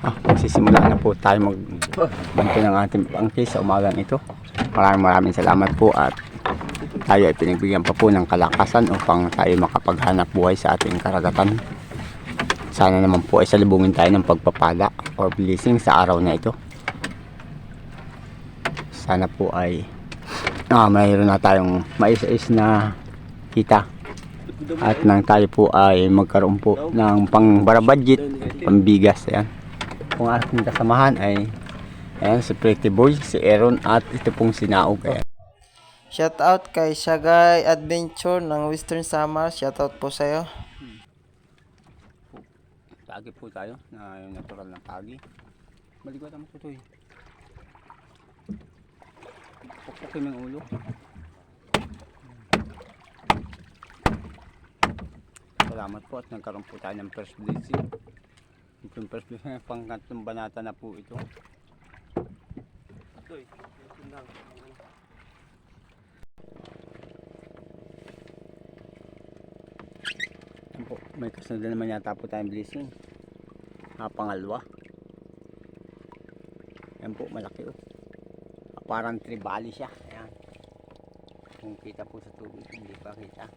Magsisimula na po tayo magbanto ng ating pangkis sa umagang ito. Maraming salamat po at tayo ay pinagbigyan pa po ng kalakasan upang tayo makapaghanap buhay sa ating karagatan. Sana naman po ay salubungin tayo ng pagpapala or blessing sa araw na ito. Sana po ay mayroon na tayong mais-is na kita at nang tayo po ay magkaroon po ng pangbara budget, pambigas. Ayan. Kung aking kasamahan ay ayan, si Pretty Boy, si Aaron at ito pong si Naog. Ayan. Shout out kay Sagay Adventure ng Western Samar. Shout out po sa'yo. Tagi po tayo na yung natural na tagi. Maligwat ang tutoy. Pukpukin ng ulo. Salamat po at nagkaroon po tayo ng first blessing. Yung first blessing, pangkatong banata na po ito. Tutoy, po, may kasunod naman yata po tayong blessing. Pangalwa. Yan po, malaki oh. Parang tribali siya. Ayan. Kung kita po sa tubig, hindi pa kita.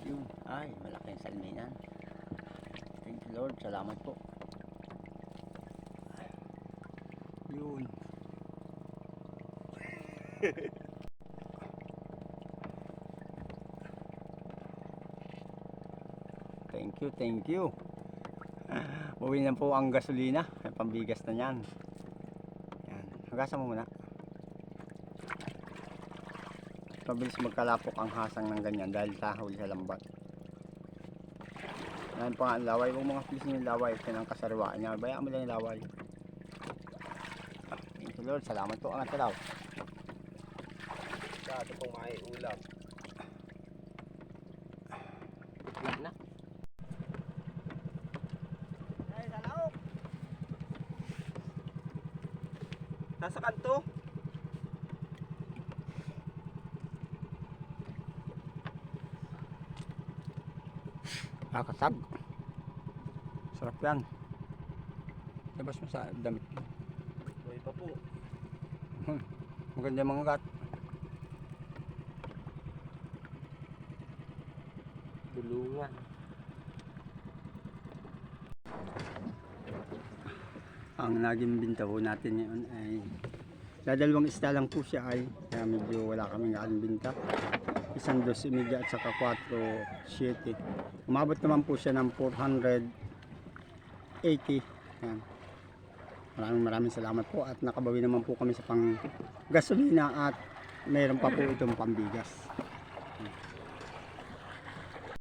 Yun, ay, malaking salminan. Thank you Lord, salamat po. Yun. Thank you. Uwi na po ang gasolina, may pambigas na yan. Yan. Hagasan mo muna. Mabilis magkalapok ang hasang ng ganyan dahil sa huli sa lambat. Yan pa nga ang laway. Huwag mga pilis yung laway. Ito ang kasariwaan niya. Bayaan mo lang yung laway. Thank you Lord. Salamat po. Angat ka daw. Ito pong may ulam. Ulam na. Ay, salaok! Nasa kanto. Kasag. Sarap yan. Labas mo sa damit. Buhay pa po. Maganda mga gat. Dulungan. Ang naging binta po natin ngayon ay dadalawang isda lang po siya ay kaya medyo wala kaming aling binta. Isang 2.5 at saka 4.7. Umabot naman po siya ng 480. Yan. Maraming salamat po at nakabawi naman po kami sa pang gasolina at mayroon pa po itong pambigas.